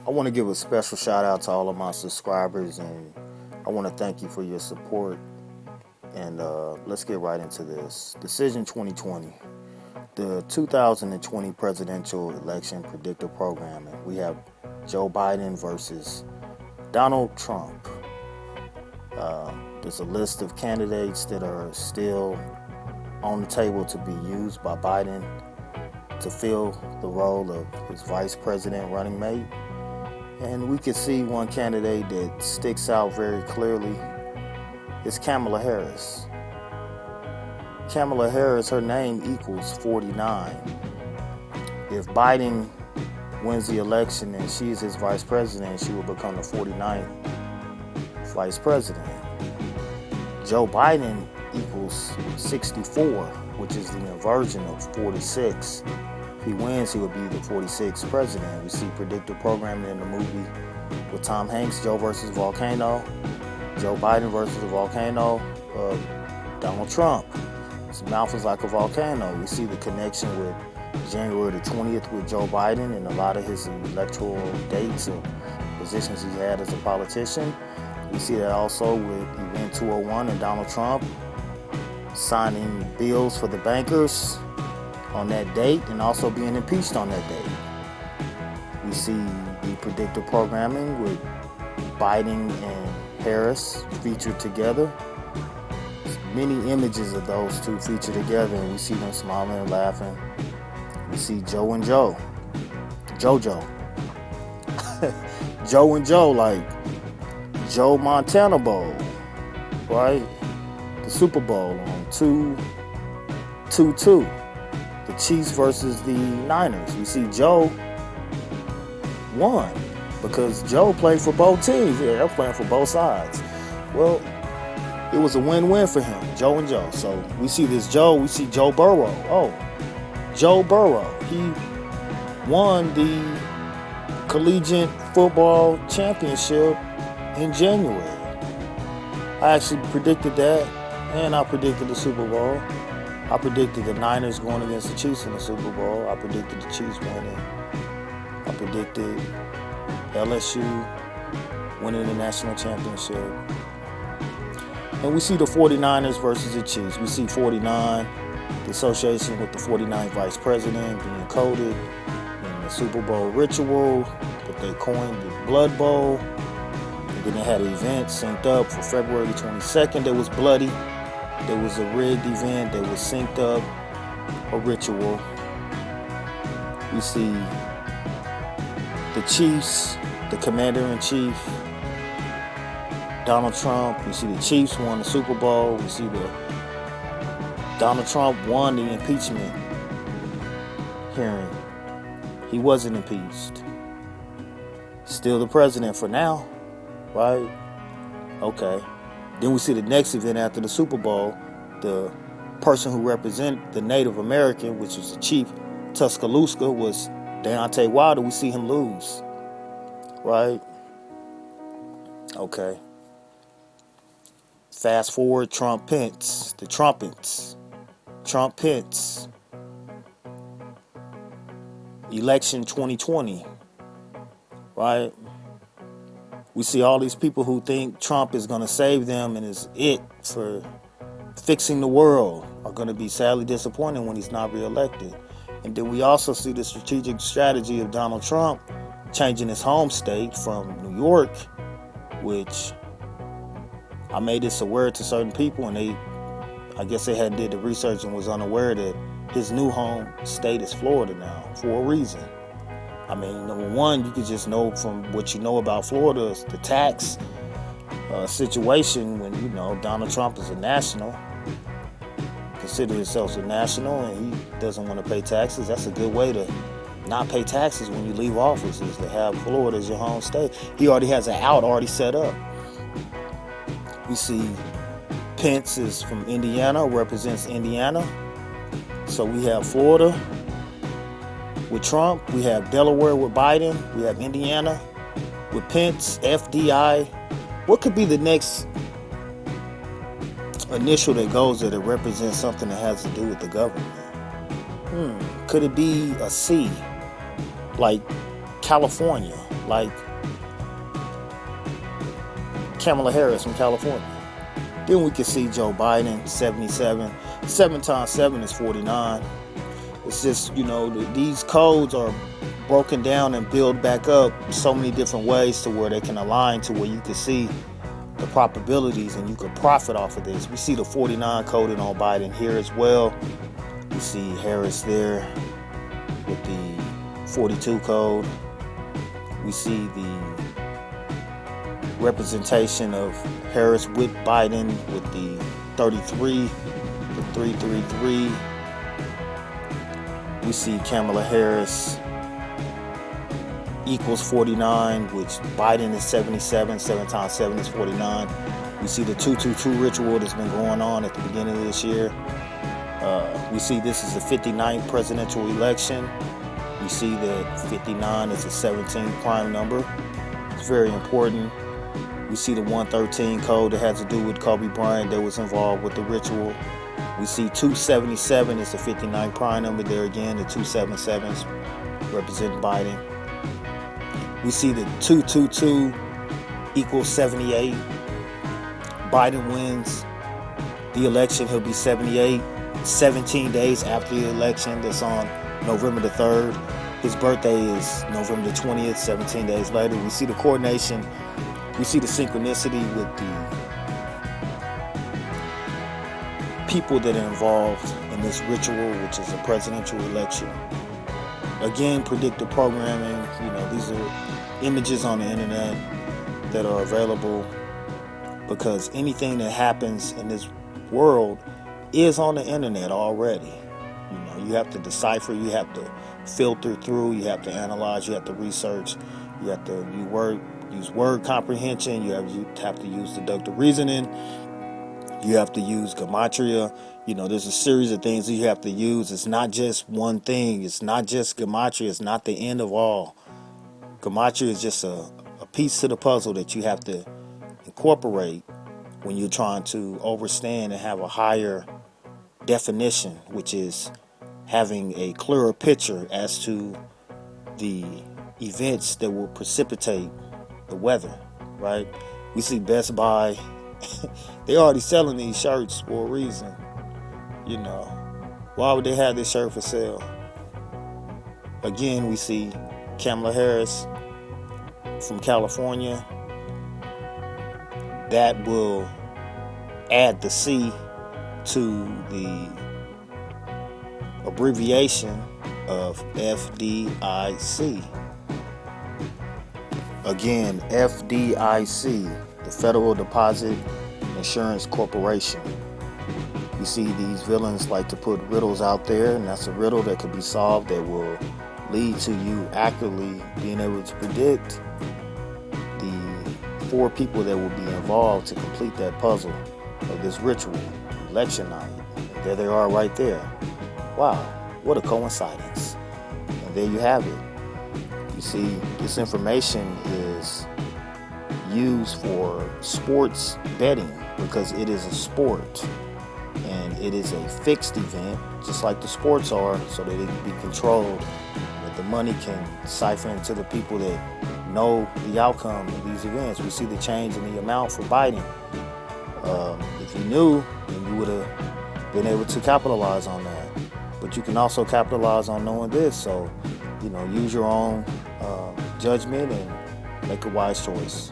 I want to give a special shout out to all of my subscribers, and I want to thank you for your support. And let's get right into this. Decision 2020. The 2020 presidential election predictor programming. We have Joe Biden versus Donald Trump. There's a list of candidates that are still on the table to be used by Biden to fill the role of his vice president running mate. And we can see one candidate that sticks out very clearly is Kamala Harris. Kamala Harris, her name equals 49. If Biden wins the election and she is his vice president, she will become the 49th vice president. Joe Biden equals 64, which is the inversion of 46. If he wins, he will be the 46th president. We see predictive programming in the movie with Tom Hanks, Joe versus Volcano, Joe Biden versus a volcano, Donald Trump. His mouth is like a volcano. We see the connection with January the 20th with Joe Biden and a lot of his electoral dates and positions he had as a politician. We see that also with Event 201 and Donald Trump signing bills for the bankers on that date and also being impeached on that date. We see the predictive programming with Biden and Harris featured together. Many images of those two featured together, and we see them smiling and laughing. We see Joe and Joe. JoJo. Joe and Joe, like Joe Montana Bowl, right? The Super Bowl on 2-2. The Chiefs versus the Niners. We see Joe won because Joe played for both teams. Yeah, they're playing for both sides. Well, it was a win-win for him, Joe and Joe. So we see this Joe, we see Joe Burrow. Oh, Joe Burrow. He won the collegiate football championship in January. I actually predicted that, and I predicted the Super Bowl. I predicted the Niners going against the Chiefs in the Super Bowl. I predicted the Chiefs winning. I predicted LSU winning the national championship. And we see the 49ers versus the Chiefs. We see 49, the association with the 49th vice president being coded in the Super Bowl ritual, but they coined the Blood Bowl. And then they had an event synced up for February 22nd that was bloody. There was a rigged event that was synced up, a ritual. We see the Chiefs, the commander-in-chief, Donald Trump. We see the Chiefs won the Super Bowl. We see the Donald Trump won the impeachment hearing. He wasn't impeached. Still the president for now, right? Okay. Then we see the next event after the Super Bowl. The person who represented the Native American, which was the chief Tuscaloosa, was Deontay Wilder. We see him lose, right? Okay. Fast forward, Trump-Pence, the trumpets. Trump-Pence. Election 2020, right? We see all these people who think Trump is going to save them and is it for fixing the world are going to be sadly disappointed when he's not reelected. And then we also see the strategic strategy of Donald Trump changing his home state from New York, which I made this aware to certain people, and I guess they hadn't did the research and was unaware that his new home state is Florida now for a reason. I mean, number one, you could just know from what you know about Florida is the tax situation when, you know, Donald Trump is a national, consider himself a national, and he doesn't want to pay taxes. That's a good way to not pay taxes when you leave office, is to have Florida as your home state. He already has an out already set up. We see Pence is from Indiana, represents Indiana. So we have Florida with Trump. We have Delaware with Biden. We have Indiana with Pence, FDI. What could be the next initial that goes there that represents something that has to do with the government? Could it be a C, like California? like Kamala Harris from California. Then we can see Joe Biden, 77. 7 times 7 is 49. It's just, these codes are broken down and built back up so many different ways to where they can align to where you can see the probabilities and you can profit off of this. We see the 49 coded on Biden here as well. We see Harris there with the 42 code. We see the representation of Harris with Biden with the 33, the 333. We see Kamala Harris equals 49, which Biden is 77. 7 times 7 is 49. We see the 222 ritual that's been going on at the beginning of this year. We see this is the 59th presidential election. We see that 59 is a 17th prime number. It's very important. We see the 113 code that has to do with Kobe Bryant that was involved with the ritual. We see 277 is the 59th prime number. There again, the 277s represent Biden. We see the 222 equals 78. Biden wins the election. He'll be 78. 17 days after the election, that's on November the 3rd. His birthday is November the 20th, 17 days later. We see the coordination. We see the synchronicity with the people that are involved in this ritual, which is a presidential election. Again, predictive programming. These are images on the internet that are available because anything that happens in this world is on the internet already. You have to decipher, you have to filter through, you have to analyze, you have to research, you have to use word comprehension, you have to use deductive reasoning, you have to use gematria. There's a series of things that you have to use. It's not just one thing. It's not just gematria. It's not the end of all. Gematria is just a piece to the puzzle that you have to incorporate when you're trying to understand and have a higher definition, which is having a clearer picture as to the events that will precipitate the weather, right? We see Best Buy, they're already selling these shirts for a reason. Why would they have this shirt for sale? Again, we see Kamala Harris from California. That will add the C to the abbreviation of FDIC. Again, FDIC, the Federal Deposit Insurance Corporation. You see these villains like to put riddles out there, and that's a riddle that could be solved that will lead to you accurately being able to predict the 4 people that will be involved to complete that puzzle of this ritual, election night. And there they are right there. Wow, what a coincidence. And there you have it. You see, this information is used for sports betting because it is a sport and it is a fixed event, just like the sports are, so that it can be controlled, that the money can siphon into the people that know the outcome of these events. We see the change in the amount for Biden. If you knew, then you would have been able to capitalize on that. But you can also capitalize on knowing this. So, use your own judgment and make a wise choice.